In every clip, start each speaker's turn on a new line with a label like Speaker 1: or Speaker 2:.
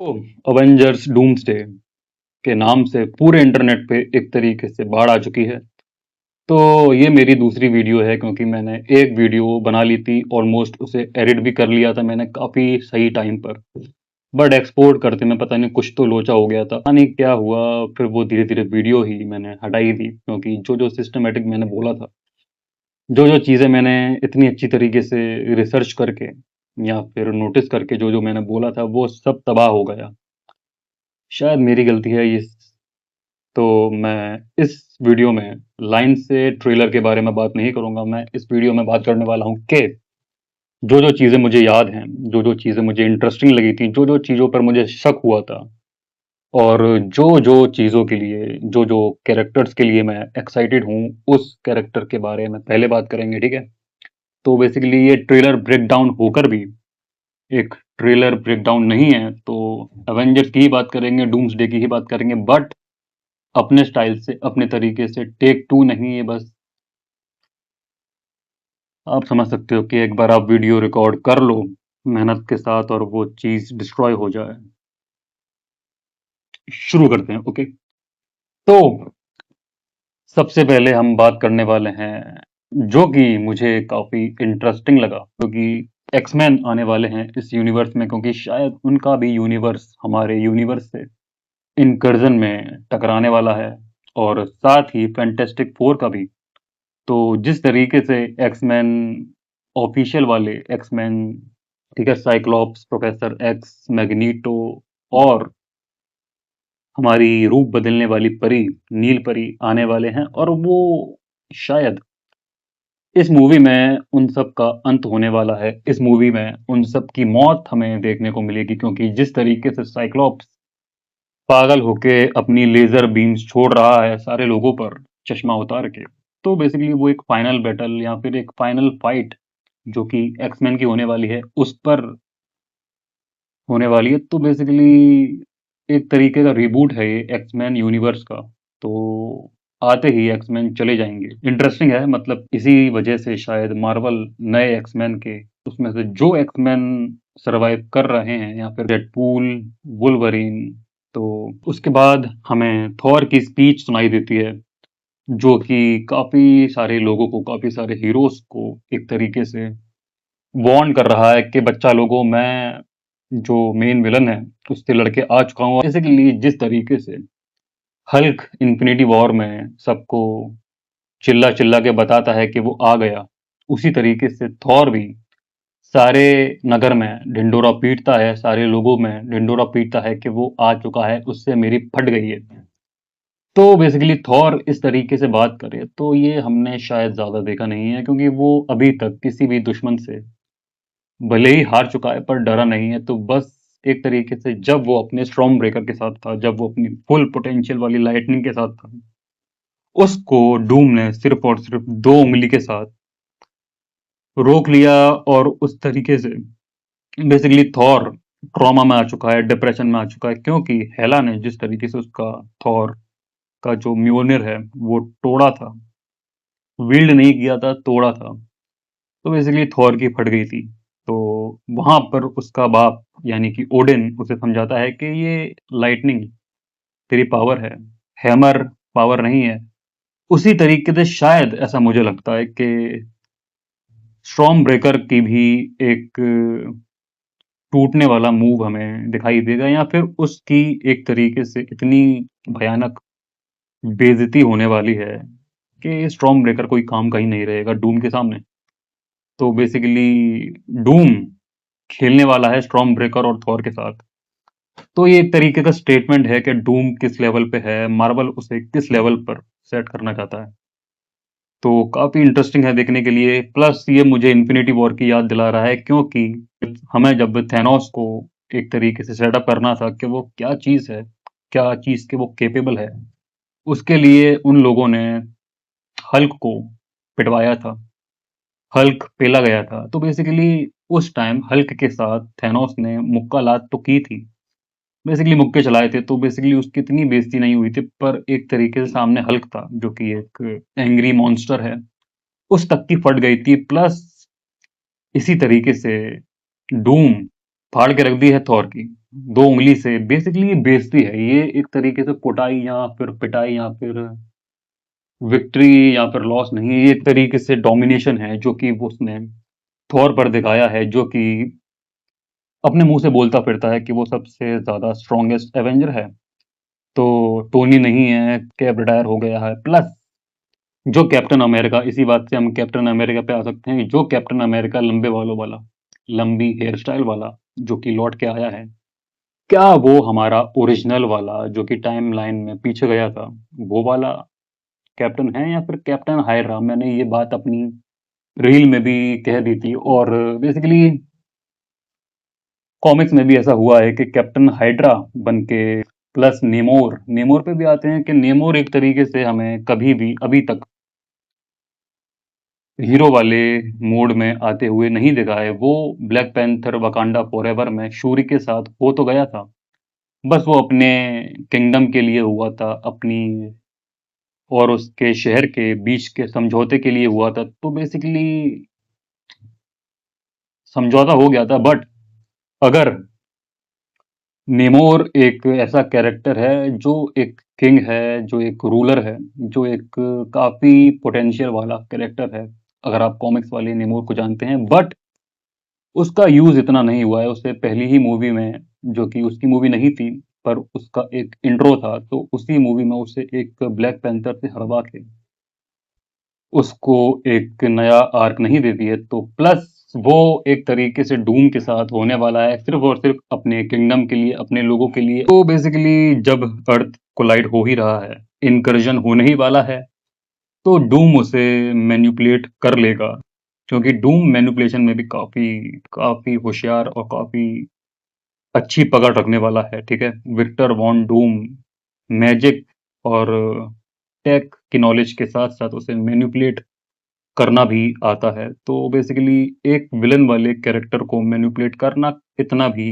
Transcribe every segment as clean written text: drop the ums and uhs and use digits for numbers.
Speaker 1: तो Avengers doomsday के नाम से पूरे इंटरनेट पे एक तरीके से बाढ़ आ चुकी है। तो ये मेरी दूसरी वीडियो है क्योंकि मैंने एक वीडियो बना ली थी, ऑलमोस्ट उसे एडिट भी कर लिया था मैंने काफ़ी सही टाइम पर। बट एक्सपोर्ट करते में पता नहीं कुछ तो लोचा हो गया था, पता नहीं क्या हुआ। फिर वो धीरे धीरे वीडियो ही मैंने हटाई दी क्योंकि जो जो सिस्टमेटिक मैंने बोला था, जो जो चीज़ें मैंने इतनी अच्छी तरीके से रिसर्च करके या फिर नोटिस करके जो जो मैंने बोला था वो सब तबाह हो गया। शायद मेरी गलती है ये। तो मैं इस वीडियो में लाइन से ट्रेलर के बारे में बात नहीं करूंगा। मैं इस वीडियो में बात करने वाला हूं कि जो जो चीज़ें मुझे याद हैं, जो जो चीज़ें मुझे इंटरेस्टिंग लगी थी, जो जो चीज़ों पर मुझे शक हुआ था, और जो जो चीज़ों के लिए, जो जो कैरेक्टर्स के लिए मैं एक्साइटेड हूँ, उस कैरेक्टर के बारे में पहले बात करेंगे, ठीक है। तो बेसिकली ये ट्रेलर ब्रेकडाउन होकर भी एक ट्रेलर ब्रेकडाउन नहीं है। तो एवेंजर्स की ही बात करेंगे, डूम्सडे की ही बात करेंगे, बट अपने स्टाइल से, अपने तरीके से। टेक टू नहीं है बस। आप समझ सकते हो कि एक बार आप वीडियो रिकॉर्ड कर लो मेहनत के साथ और वो चीज़ डिस्ट्रॉय हो जाए। शुरू करते हैं, ओके। तो सबसे पहले हम बात करने वाले हैं जो कि मुझे काफ़ी इंटरेस्टिंग लगा, क्योंकि एक्समैन आने वाले हैं इस यूनिवर्स में, क्योंकि शायद उनका भी यूनिवर्स हमारे यूनिवर्स से इनकर्जन में टकराने वाला है, और साथ ही फैंटास्टिक फोर का भी। तो जिस तरीके से एक्समैन, ऑफिशियल वाले एक्समैन, ठीक है, साइक्लॉप्स, प्रोफेसर एक्स, मैग्नीटो और हमारी रूप बदलने वाली परी, नील परी आने वाले हैं, और वो शायद इस मूवी में उन सब का अंत होने वाला है। इस मूवी में उन सब की मौत हमें देखने को मिलेगी, क्योंकि जिस तरीके से साइक्लॉप्स पागल होके अपनी लेजर बीम्स छोड़ रहा है सारे लोगों पर चश्मा उतार के, तो बेसिकली वो एक फाइनल बैटल या फिर एक फाइनल फाइट जो कि एक्समैन की होने वाली है, उस पर होने वाली है। तो बेसिकली एक तरीके का रिबूट है ये एक्समैन यूनिवर्स का। तो आते ही एक्समैन चले जाएंगे। इंटरेस्टिंग है, मतलब इसी वजह से शायद मार्वल नए एक्समैन के, उसमें से जो एक्समैन सरवाइव कर रहे हैं, या फिर डेडपूल, वुल्वरीन। तो उसके बाद हमें थॉर की स्पीच सुनाई देती है, जो कि काफी सारे लोगों को, काफी सारे हीरोज को एक तरीके से वार्न कर रहा है कि बच्चा लोगों, मैं जो मेन विलन है उससे लड़के आ चुका हूँ। बेसिकली जिस तरीके से हल्क इन्फिनिटी वॉर में सबको चिल्ला चिल्ला के बताता है कि वो आ गया, उसी तरीके से थॉर भी सारे नगर में ढिंडोरा पीटता है, सारे लोगों में ढिंडोरा पीटता है कि वो आ चुका है, उससे मेरी फट गई है। तो बेसिकली थॉर इस तरीके से बात करे तो ये हमने शायद ज्यादा देखा नहीं है, क्योंकि वो अभी तक किसी भी दुश्मन से भले ही हार चुका है पर डरा नहीं है। तो बस एक तरीके से जब वो अपने स्टॉर्म ब्रेकर के साथ था, जब वो अपनी फुल पोटेंशियल वाली लाइटनिंग के साथ था, उसको डूम ने सिर्फ और सिर्फ 2 उंगली के साथ रोक लिया। और उस तरीके से बेसिकली थॉर ट्रॉमा में आ चुका है, डिप्रेशन में आ चुका है, क्योंकि हेला ने जिस तरीके से उसका, थॉर का जो म्योनिर है वो तोड़ा था, विल्ड नहीं किया था, तोड़ा था। तो बेसिकली थॉर की फट गई थी। तो वहां पर उसका बाप यानी कि ओडिन उसे समझाता है कि ये लाइटनिंग तेरी पावर है, हैमर पावर नहीं है। उसी तरीके से शायद ऐसा मुझे लगता है कि स्टॉर्म ब्रेकर की भी एक टूटने वाला मूव हमें दिखाई देगा, या फिर उसकी एक तरीके से इतनी भयानक बेइज्जती होने वाली है कि स्टॉर्म ब्रेकर कोई काम का ही नहीं रहेगा डूम के सामने। तो बेसिकली डूम खेलने वाला है स्टॉर्म ब्रेकर और थॉर के साथ। तो ये एक तरीके का स्टेटमेंट है कि डूम किस लेवल पे है, मार्वल उसे किस लेवल पर सेट करना चाहता है। तो काफी इंटरेस्टिंग है देखने के लिए। प्लस ये मुझे इन्फिनिटी वॉर की याद दिला रहा है, क्योंकि हमें जब थैनोस को एक तरीके से सेटअप करना था कि वो क्या चीज है, क्या चीज के वो केपेबल है, उसके लिए उन लोगों ने हल्क को पिटवाया था, हल्क पेला गया था। तो बेसिकली उस टाइम हल्क के साथ थैनोस ने मुक्का लात तो की थी, बेसिकली मुक्के चलाए थे। तो बेसिकली उसकी इतनी बेइज्जती नहीं हुई थी, पर एक तरीके से सामने हल्क था जो कि एक एंग्री मॉन्स्टर है, उस तक की फट गई थी। प्लस इसी तरीके से डूम फाड़ के रख दी है थॉर की 2 उँगली से। बेसिकली ये बेइज़्ज़ती है, ये एक तरीके से कुटाई या फिर पिटाई या फिर विक्ट्री या फिर लॉस नहीं है, ये एक तरीके से डोमिनेशन है जो कि वो उसने थॉर पर दिखाया है, जो कि अपने मुँह से बोलता फिरता है कि वो सबसे ज़्यादा स्ट्रॉन्गेस्ट एवेंजर है। तो टोनी नहीं है, कैप रिटायर हो गया है, प्लस जो कैप्टन अमेरिका, इसी बात से हम कैप्टन अमेरिका पे आ सकते हैं, जो कैप्टन अमेरिका लंबे बालों वाला, लंबी हेयर स्टाइल वाला, जो कि लौट के आया है, क्या वो हमारा ओरिजिनल वाला जो कि टाइमलाइन में पीछे गया था, वो वाला कैप्टन है या फिर कैप्टन हाइड्रा? मैंने ये बात अपनी रील में भी कह दी थी, और बेसिकली कॉमिक्स में भी ऐसा हुआ है कि कैप्टन हाइड्रा बन के प्लस नेमोर, नेमोर पे भी आते हैं कि नेमोर एक तरीके से हमें कभी भी अभी तक हीरो वाले मोड में आते हुए नहीं दिखा है। वो ब्लैक पैंथर वकांडा फॉरएवर में शूरी के साथ हो तो गया था, बस वो अपने किंगडम के लिए हुआ था, अपनी और उसके शहर के बीच के समझौते के लिए हुआ था। तो बेसिकली समझौता हो गया था, बट अगर नेमोर एक ऐसा कैरेक्टर है जो एक किंग है, जो एक रूलर है, जो एक काफी पोटेंशियल वाला कैरेक्टर है, अगर आप कॉमिक्स वाले नेमोर को जानते हैं, बट उसका यूज इतना नहीं हुआ है। उससे पहली ही मूवी में, जो कि उसकी मूवी नहीं थी पर उसका एक इंट्रो था, तो उसी मूवी में उसे एक ब्लैक पैंथर से हरवा के उसको एक नया आर्क नहीं दे दिए। तो प्लस वो एक तरीके से डूम के साथ होने वाला है, सिर्फ और सिर्फ अपने किंगडम के लिए, अपने लोगों के लिए। तो बेसिकली जब अर्थ कोलाइड हो ही रहा है, इनकर्जन होने ही वाला है, तो डूम उसे मैनिपुलेट कर लेगा, क्योंकि डूम मैनिपुलेशन में भी काफी काफी होशियार और काफी अच्छी पकड़ रखने वाला है, ठीक है? विक्टर वॉन डूम मैजिक और टेक की नॉलेज के साथ साथ उसे मैनिपुलेट करना भी आता है। तो बेसिकली एक विलन वाले कैरेक्टर को मैनिपुलेट करना इतना भी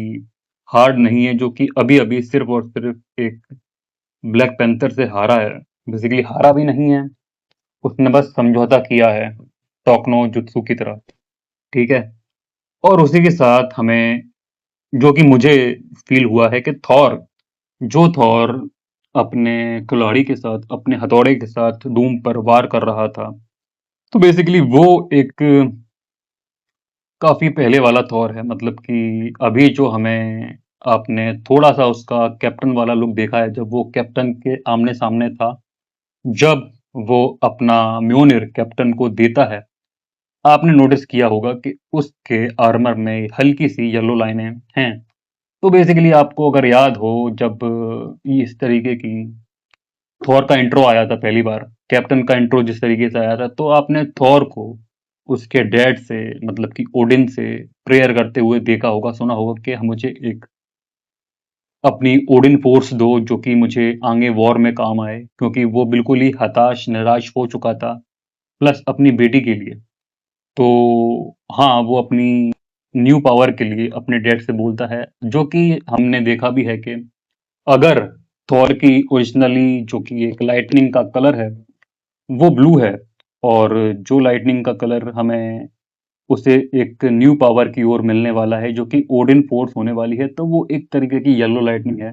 Speaker 1: हार्ड नहीं है, जो कि अभी अभी सिर्फ और सिर्फ एक ब्लैक पैंथर से हारा है। बेसिकली हारा भी नहीं है, उसने बस समझौता किया है टोकनो जुत्सु की तरह, ठीक है? और उसी के साथ हमें, जो कि मुझे फील हुआ है कि थॉर अपने कुल्हाड़ी के साथ, अपने हथौड़े के साथ डूम पर वार कर रहा था, तो बेसिकली वो एक काफी पहले वाला थॉर है। मतलब कि अभी जो हमें, आपने थोड़ा सा उसका कैप्टन वाला लुक देखा है, जब वो कैप्टन के आमने सामने था, जब वो अपना म्योनिर कैप्टन को देता है, आपने नोटिस किया होगा कि उसके आर्मर में हल्की सी येलो लाइनें हैं। तो बेसिकली आपको अगर याद हो, जब इस तरीके की थॉर का इंट्रो आया था पहली बार, कैप्टन का इंट्रो जिस तरीके से आया था, तो आपने थॉर को उसके डैड से, मतलब कि ओडिन से प्रेयर करते हुए देखा होगा, सुना होगा कि मुझे एक अपनी ओडिन फोर्स दो, जो कि मुझे आगे वॉर में काम आए, क्योंकि वो बिल्कुल ही हताश निराश हो चुका था, प्लस अपनी बेटी के लिए। तो हाँ, वो अपनी न्यू पावर के लिए अपने डैड से बोलता है, जो कि हमने देखा भी है कि अगर थॉर की ओरिजिनली जो कि एक लाइटनिंग का कलर है, वो ब्लू है, और जो लाइटनिंग का कलर हमें उसे एक न्यू पावर की ओर मिलने वाला है, जो कि ओडिन फोर्स होने वाली है, तो वो एक तरीके की येलो लाइटनिंग है।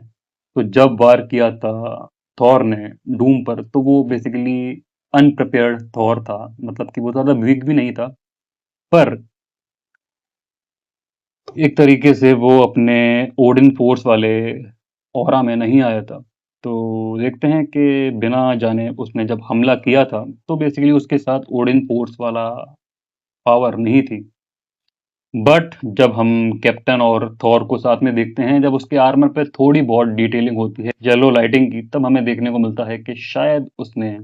Speaker 1: तो जब वार किया था थॉर ने डूम पर, तो वो बेसिकली अनप्रिपेयर्ड थॉर था, मतलब कि वो ज़्यादा वीक भी नहीं था, पर एक तरीके से वो अपने ओडिन फोर्स वाले ऑरा में नहीं आया था। तो देखते हैं कि बिना जाने उसने जब हमला किया था, तो बेसिकली उसके साथ ओडिन फोर्स वाला पावर नहीं थी। बट जब हम कैप्टन और थॉर को साथ में देखते हैं, जब उसके आर्मर पे थोड़ी बहुत डिटेलिंग होती है येलो लाइटिंग की, तब हमें देखने को मिलता है कि शायद उसने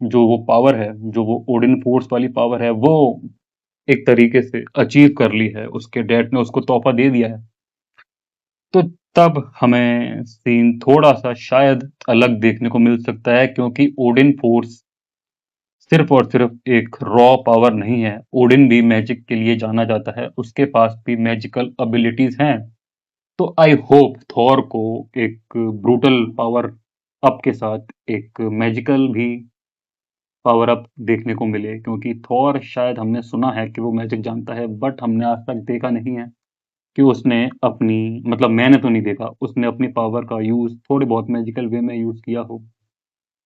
Speaker 1: जो वो पावर है, जो वो ओडिन फोर्स वाली पावर है, वो एक तरीके से अचीव कर ली है, उसके डैड ने उसको तोहफा दे दिया है। तो तब हमें सीन थोड़ा-सा शायद अलग देखने को मिल सकता है, क्योंकि ओडिन फोर्स सिर्फ़ और सिर्फ़ एक रॉ पावर नहीं है, ओडिन भी मैजिक के लिए जाना जाता है, उसके पास भी मैजिकल एबिलिटीज़ हैं। तो आई होप थॉर को एक ब्रूटल पावर अप के साथ एक मैजिकल भी पावर अप देखने को मिले, क्योंकि थॉर शायद हमने सुना है कि वो मैजिक जानता है, बट हमने आज तक देखा नहीं है। कि उसने अपनी मतलब मैंने तो नहीं देखा, उसने अपनी पावर का यूज़ थोड़ी बहुत मैजिकल वे में यूज़ किया हो।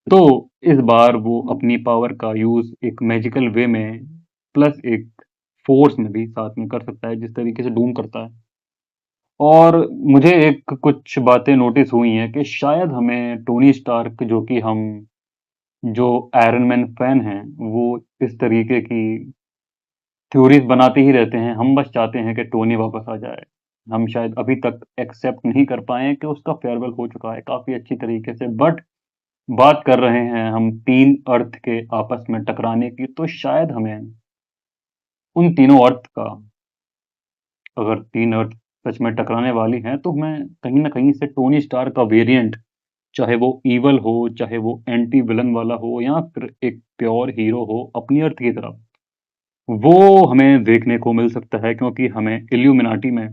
Speaker 1: तो इस बार वो अपनी पावर का यूज़ एक मैजिकल वे में प्लस एक फ़ोर्स में भी साथ में कर सकता है, जिस तरीके से डूम करता है। और मुझे एक कुछ बातें नोटिस हुई हैं कि शायद हमें टोनी स्टार्क जो आयरन मैन फैन हैं, वो इस तरीके की थ्योरीज़ बनाते ही रहते हैं। हम बस चाहते हैं कि टोनी वापस आ जाए। हम शायद अभी तक एक्सेप्ट नहीं कर पाए हैं कि उसका फेयरवेल हो चुका है काफ़ी अच्छी तरीके से। बट बात कर रहे हैं हम 3 अर्थ के आपस में टकराने की, तो शायद हमें उन तीनों अर्थ का अगर 3 अर्थ सच में टकराने वाली हैं, तो हमें कहीं न कहीं से टोनी स्टार का वेरिएंट, चाहे वो इविल हो, चाहे वो एंटी विलन वाला हो या फिर एक प्योर हीरो हो अपनी अर्थ की तरफ, वो हमें देखने को मिल सकता है क्योंकि हमें इल्यूमिनाटी में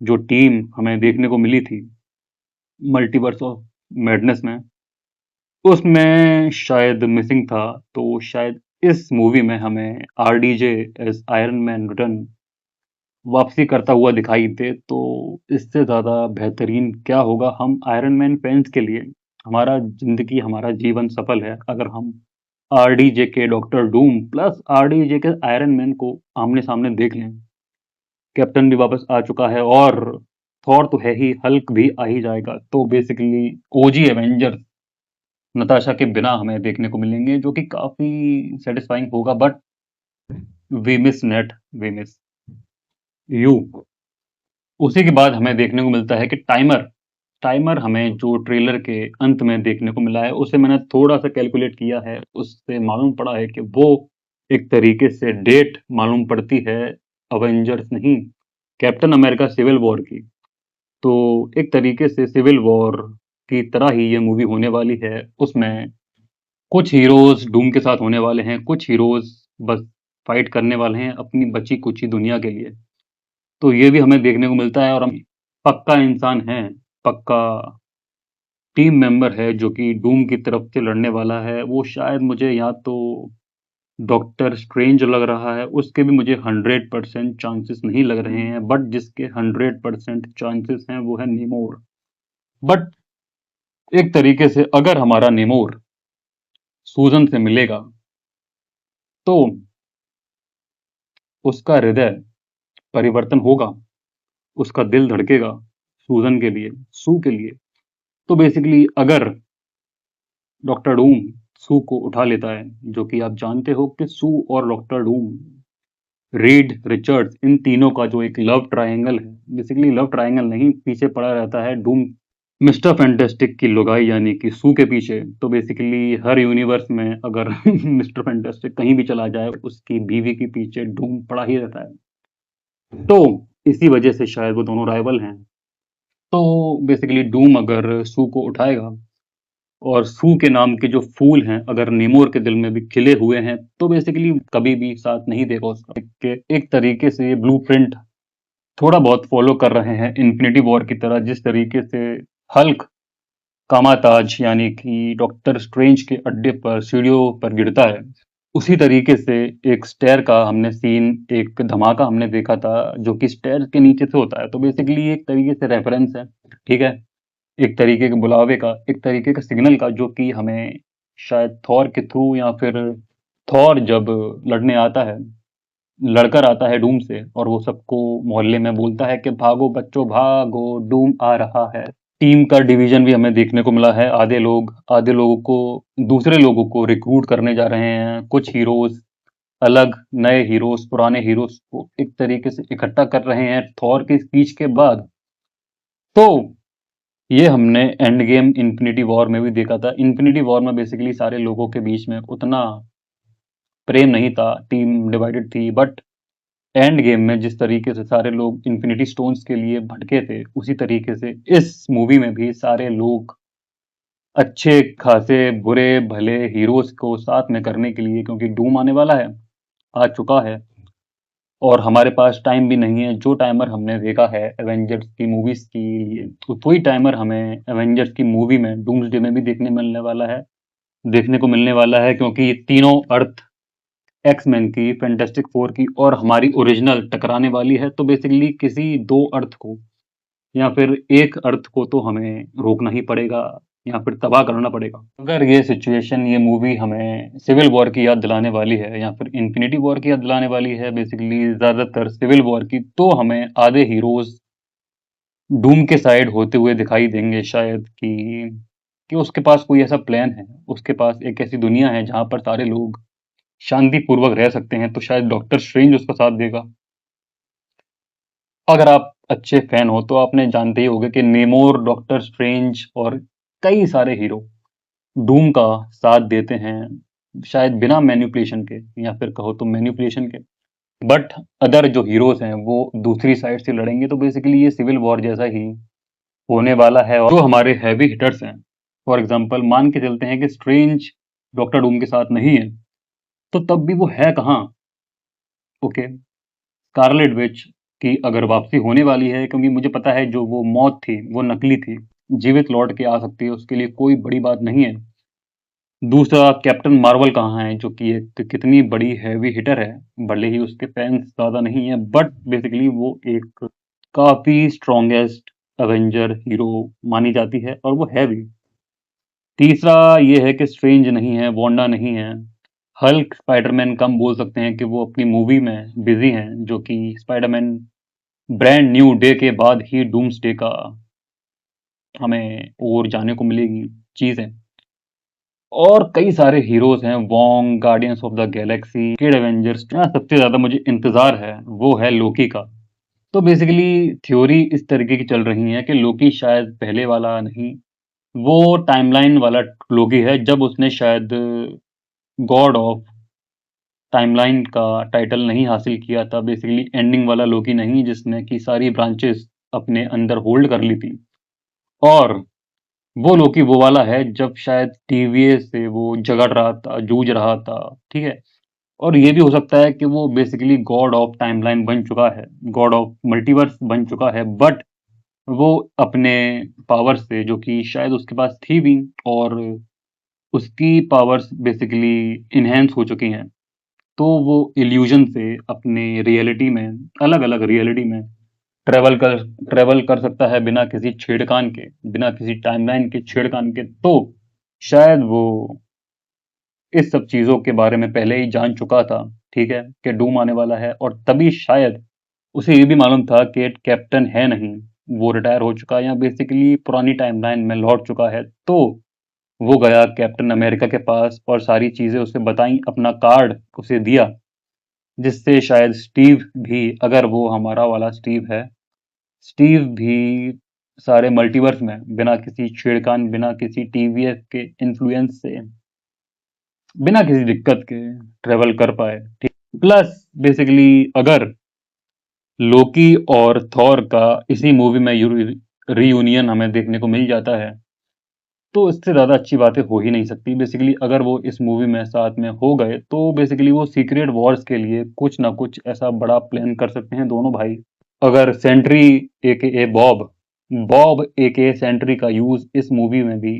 Speaker 1: जो टीम हमें देखने को मिली थी, मल्टीवर्स ऑफ मैडनेस में, उसमें शायद मिसिंग था। तो शायद इस मूवी में हमें RDJ as iron man return वापसी करता हुआ दिखाई दे, तो इससे ज़्यादा बेहतरीन क्या होगा हम आयरन मैन फैन्स के लिए। हमारा ज़िंदगी, हमारा जीवन सफल है अगर हम आरडीजे के डॉक्टर डूम प्लस आरडीजे के आयरन मैन को आमने-सामने देख लें। कैप्टन भी वापस आ चुका है और थॉर तो है ही, हल्क भी आ ही जाएगा। तो बेसिकली ओजी एवेंजर्स नताशा के बिना हमें देखने को मिलेंगे, जो कि काफ़ी सैटिस्फाइंग होगा। But we miss Nate, we miss you. उसी के बाद हमें देखने को मिलता है कि टाइमर टाइमर हमें जो ट्रेलर के अंत में देखने को मिला है, उसे मैंने थोड़ा-सा कैलकुलेट किया है, उससे मालूम पड़ा है कि वो एक तरीके से डेट मालूम पड़ती है अवेंजर्स नहीं, कैप्टन अमेरिका सिविल वॉर की। तो एक तरीके से सिविल वॉर की तरह ही ये मूवी होने वाली है। उसमें कुछ हीरोज़ डूम के साथ होने वाले हैं, कुछ हीरोज़ बस फाइट करने वाले हैं अपनी बची-कुची दुनिया के लिए। तो ये भी हमें देखने को मिलता है और हम पक्का इंसान हैं, पक्का टीम मेंबर है जो कि डूम की तरफ से लड़ने वाला है। वो शायद मुझे या तो डॉक्टर स्ट्रेंज लग रहा है, उसके भी मुझे 100% चांसेस नहीं लग रहे हैं, बट जिसके 100% चांसेस हैं वो है नेमोर। बट एक तरीके से अगर हमारा नेमोर सूजन से मिलेगा, तो उसका हृदय परिवर्तन होगा, उसका दिल धड़केगा सूजन के लिए, सू के लिए। तो बेसिकली अगर डॉक्टर डूम सू को उठा लेता है, जो कि आप जानते हो कि सू और डॉक्टर डूम, रीड रिचर्ड्स, इन तीनों का जो एक लव ट्रायंगल है, बेसिकली लव ट्रायंगल नहीं, पीछे पड़ा रहता है डूम मिस्टर फैंटास्टिक की लुगाई यानी कि सू के पीछे। तो बेसिकली हर यूनिवर्स में अगर मिस्टर फैंटास्टिक कहीं भी चला जाए, उसकी बीवी के पीछे डूम पड़ा ही रहता है। तो इसी वजह से शायद वो दोनों राइवल हैं। तो बेसिकली डूम अगर सू को उठाएगा और सू के नाम के जो फूल हैं अगर नेमोर के दिल में भी खिले हुए हैं, तो बेसिकली कभी भी साथ नहीं देगा उसका। एक तरीके से ये ब्लूप्रिंट थोड़ा बहुत फॉलो कर रहे हैं इन्फिनिटी वॉर की तरह, जिस तरीके से हल्क कामाताज यानी कि डॉक्टर स्ट्रेंज के अड्डे पर सीढ़ियों पर गिरता है, उसी तरीके से एक स्टेयर का हमने सीन, एक धमाका हमने देखा था जो कि स्टेयर के नीचे से होता है। तो बेसिकली एक तरीके से रेफरेंस है, ठीक है, एक तरीके के बुलावे का, एक तरीके का सिग्नल का, जो कि हमें शायद थॉर के थ्रू या फिर थॉर जब लड़ने आता है, लड़कर आता है डूम से और वो सबको मोहल्ले में बोलता है कि भागो बच्चों भागो, डूम आ रहा है। टीम का डिवीजन भी हमें देखने को मिला है। आधे लोगों को दूसरे लोगों को रिक्रूट करने जा रहे हैं। कुछ हीरोज़ अलग, नए हीरोज़ पुराने हीरोज़ को एक तरीके से इकट्ठा कर रहे हैं थॉर की स्पीच के बाद। तो ये हमने एंड गेम इन्फिनिटी वॉर में भी देखा था। इन्फिनिटी वॉर में बेसिकली सारे लोगों के बीच में उतना प्रेम नहीं था, टीम डिवाइडेड थी। बट एंड गेम में जिस तरीके से सारे लोग इन्फिनिटी स्टोन्स के लिए भटके थे, उसी तरीके से इस मूवी में भी सारे लोग अच्छे खासे बुरे भले हीरोज़ को साथ में करने के लिए, क्योंकि डूम आने वाला है, आ चुका है और हमारे पास टाइम भी नहीं है। जो टाइमर हमने देखा है एवेंजर्स की मूवीज़ के लिए, तो वही टाइमर हमें एवेंजर्स की मूवी में डूम्सडे में भी देखने को मिलने वाला है, क्योंकि ये तीनों अर्थ एक्स-मैन की, फैंटास्टिक फोर की और हमारी ओरिजिनल टकराने वाली है, तो बेसिकली किसी 2 अर्थ को या फिर एक अर्थ को तो हमें रोकना ही पड़ेगा या फिर तबाह करना पड़ेगा। अगर ये सिचुएशन, ये मूवी हमें सिविल वॉर की याद दिलाने वाली है या फिर इन्फिनिटी वॉर की याद दिलाने वाली है, बेसिकली ज़्यादातर सिविल वॉर की, तो हमें आधे हीरोज़ डूम के साइड होते हुए दिखाई देंगे शायद कि उसके पास कोई ऐसा प्लान है, उसके पास एक ऐसी दुनिया है जहाँ पर सारे लोग शांतिपूर्वक रह सकते हैं, तो शायद डॉक्टर स्ट्रेंज उसका साथ देगा। अगर आप अच्छे फैन हो तो आपने जानते ही होंगे कि नेमोर, डॉक्टर स्ट्रेंज और कई सारे हीरो डूम का साथ देते हैं, शायद बिना मैनिपुलेशन के या फिर कहो तो मैनिपुलेशन के। बट अदर जो हीरोज हैं वो दूसरी साइड से लड़ेंगे, तो बेसिकली ये सिविल वॉर जैसा ही होने वाला है। और जो हमारे हैवी हिटर्स हैं, फॉर एग्जांपल मान के चलते हैं कि स्ट्रेंज डॉक्टर डूम के साथ नहीं है, तो तब भी वो है कहाँ? ओके, स्कारलेट विच की अगर वापसी होने वाली है, क्योंकि मुझे पता है जो वो मौत थी वो नकली थी, जीवित लौट के आ सकती है, उसके लिए कोई बड़ी बात नहीं है। दूसरा, कैप्टन मार्वल कहाँ है, जो कि एक कितनी बड़ी हैवी हिटर है, भले ही उसके फैंस ज़्यादा नहीं है, बट बेसिकली वो एक काफ़ी स्ट्रॉन्गेस्ट अवेंजर हीरो मानी जाती है और वो है भी। तीसरा ये है कि स्ट्रेंज नहीं है, वांडा नहीं है, हल्क, स्पाइडरमैन कम बोल सकते हैं कि वो अपनी मूवी में बिजी हैं, जो कि स्पाइडरमैन ब्रांड न्यू डे के बाद ही डूम्सडे का हमें और जाने को मिलेगी चीज़ें। और कई सारे हीरोज हैं, Wong, guardians of the Galaxy, kid Avengers. सबसे ज़्यादा मुझे इंतज़ार है वो है लोकी का। तो बेसिकली थ्योरी इस तरीके की चल रही है कि लोकी शायद पहले वाला नहीं, वो टाइमलाइन वाला लोकी है, जब उसने शायद गॉड ऑफ टाइमलाइन का टाइटल नहीं हासिल किया था, बेसिकली एंडिंग वाला लोकी नहीं जिसने कि सारी ब्रांचेस अपने अंदर होल्ड कर ली थी। और वो लोकी वो वाला है जब शायद टीवीएस से वो झगड़ रहा था, जूझ रहा था, ठीक है। और ये भी हो सकता है कि वो बेसिकली गॉड ऑफ टाइमलाइन बन चुका है, गॉड ऑफ मल्टीवर्स बन चुका है, बट वो अपने पावर से, जो कि शायद उसके पास थी भी, और उसकी पावर्स बेसिकली इन्हेंस हो चुकी हैं, तो वो इल्यूजन से अपने रियलिटी में, अलग अलग रियलिटी में ट्रेवल कर ट्रेवल कर सकता है बिना किसी छेड़खान के, बिना किसी टाइमलाइन के छेड़खान के। तो शायद वो इस सब चीज़ों के बारे में पहले ही जान चुका था, ठीक है, कि डूम आने वाला है, और तभी शायद उसे ये भी मालूम था कि कैप्टन है नहीं, वो रिटायर हो चुका है या बेसिकली पुरानी टाइमलाइन में लौट चुका है। तो वो गया कैप्टन अमेरिका के पास और सारी चीज़ें उसे बताई, अपना कार्ड उसे दिया, जिससे शायद स्टीव भी, अगर वो हमारा वाला स्टीव है, स्टीव भी सारे मल्टीवर्स में बिना किसी छेड़खान, बिना किसी टीवीएस के इन्फ्लुएंस से, बिना किसी दिक्कत के ट्रेवल कर पाए, ठीक। प्लस बेसिकली अगर लोकी और थॉर का इसी मूवी में रीयूनियन हमें देखने को मिल जाता है, तो इससे ज़्यादा अच्छी बातें हो ही नहीं सकती। बेसिकली अगर वो इस मूवी में साथ में हो गए, तो बेसिकली वो सीक्रेट वॉर्स के लिए कुछ ना कुछ ऐसा बड़ा प्लान कर सकते हैं दोनों भाई। अगर सेंट्री एके बॉब बॉब एके सेंट्री का यूज़ इस मूवी में भी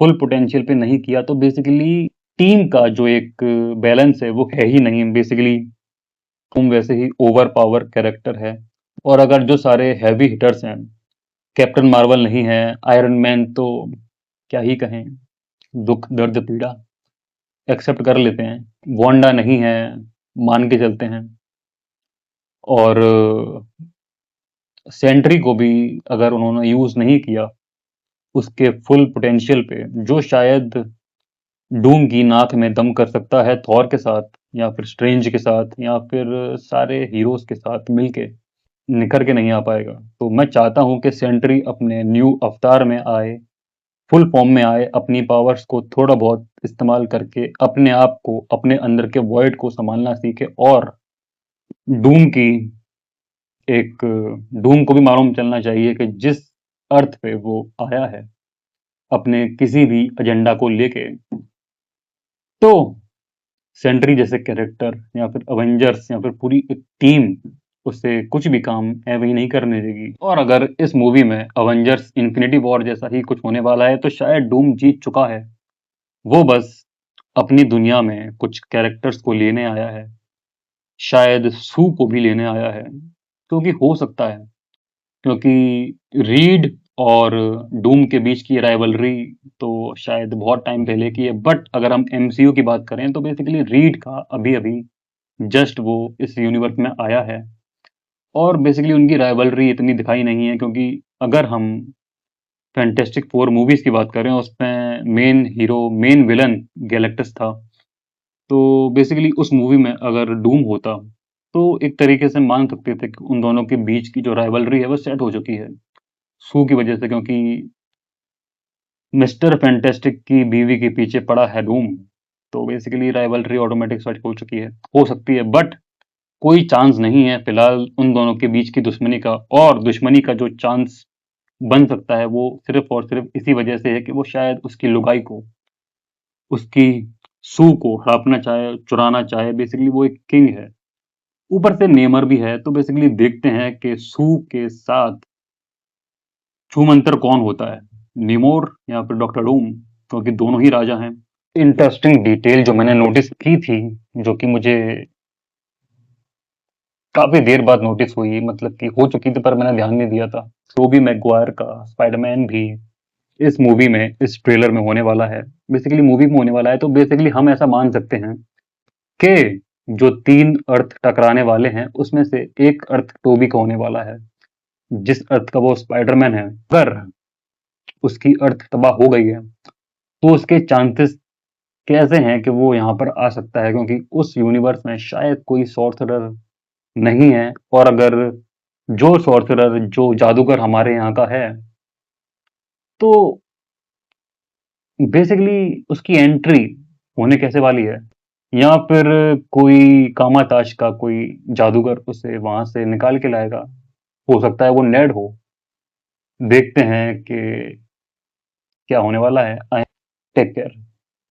Speaker 1: फुल पोटेंशियल पे नहीं किया, तो बेसिकली टीम का जो एक बैलेंस है वो है ही नहीं। बेसिकली तुम वैसे ही ओवर पावर कैरेक्टर है, और अगर जो सारे हैवी हिटर्स हैं, कैप्टन मार्वल नहीं है, आयरन मैन तो क्या ही कहें, दुख दर्द पीड़ा एक्सेप्ट कर लेते हैं, वांडा नहीं है, मान के चलते हैं। और सेंट्री को भी अगर उन्होंने यूज़ नहीं किया उसके फुल पोटेंशियल पे, जो शायद डूम की नाक में दम कर सकता है थॉर के साथ या फिर स्ट्रेंज के साथ या फिर सारे हीरोज के साथ मिलके, निखर के नहीं आ पाएगा। तो मैं चाहता हूँ कि सेंट्री अपने न्यू अवतार में आए, फुल फॉर्म में आए, अपनी पावर्स को थोड़ा बहुत इस्तेमाल करके अपने आप को, अपने अंदर के वॉइड को संभालना सीखे, और डूम की एक डूम को भी मालूम चलना चाहिए कि जिस अर्थ पे वो आया है अपने किसी भी एजेंडा को लेके, तो सेंट्री जैसे कैरेक्टर या फिर अवेंजर्स या फिर पूरी एक टीम उससे कुछ भी काम एवं ही नहीं करने देगी। और अगर इस मूवी में अवेंजर्स इन्फिनिटी वॉर जैसा ही कुछ होने वाला है, तो शायद डूम जीत चुका है, वो बस अपनी दुनिया में कुछ कैरेक्टर्स को लेने आया है, शायद सू को भी लेने आया है, क्योंकि हो सकता है, क्योंकि रीड और डूम के बीच की राइवलरी तो शायद बहुत टाइम पहले की है, बट अगर हम एमसीयू की बात करें तो बेसिकली रीड का अभी-अभी जस्ट वो इस यूनिवर्स में आया है और बेसिकली उनकी राइवलरी इतनी दिखाई नहीं है, क्योंकि अगर हम फैंटास्टिक फोर मूवीज की बात करें उसमें main hero, main villain Galactus था। तो बेसिकली उस मूवी में अगर डूम होता तो एक तरीके से मान सकते थे कि उन दोनों के बीच की जो राइवलरी है वो सेट हो चुकी है सू की वजह से, क्योंकि मिस्टर फैंटास्टिक की बीवी के पीछे पड़ा है डूम। तो बेसिकली राइवलरी ऑटोमेटिक सेट हो चुकी है, हो सकती है, बट कोई चांस नहीं है फिलहाल उन दोनों के बीच की दुश्मनी का। और दुश्मनी का जो चांस बन सकता है वो सिर्फ और सिर्फ इसी वजह से है कि वो शायद उसकी लुगाई को, उसकी सू को हड़पना चाहे, चुराना चाहे। बेसिकली वो एक किंग है, ऊपर से नेमर भी है। तो बेसिकली देखते हैं कि सू के साथ छूमंतर कौन होता है, निमोर या फिर डॉक्टर डूम, क्योंकि दोनों ही राजा हैं। इंटरेस्टिंग डिटेल जो मैंने नोटिस की थी, जो कि मुझे काफी देर बाद नोटिस हुई, मतलब कि हो चुकी थी पर मैंने ध्यान नहीं दिया था। टोबी मैगवायर का स्पाइडरमैन भी इस मूवी में, इस ट्रेलर में होने वाला है, बेसिकली मूवी में होने वाला है। तो बेसिकली हम ऐसा मान सकते हैं कि जो तीन अर्थ टकराने वाले हैं उसमें से एक अर्थ टोबी का होने वाला है। जिस अर्थ का वो स्पाइडरमैन है, अगर उसकी अर्थ तबाह हो गई है तो उसके चांसेस कैसे हैं कि वो यहाँ पर आ सकता है, क्योंकि उस यूनिवर्स में शायद कोई सॉर्सरर नहीं है। और अगर जो सॉर्सरर, जो जादूगर हमारे यहाँ का है, तो बेसिकली उसकी एंट्री होने कैसे वाली है, या फिर कोई कामाताश का कोई जादूगर उसे वहां से निकाल के लाएगा। हो सकता है वो नेड हो। देखते हैं कि क्या होने वाला है। Take care.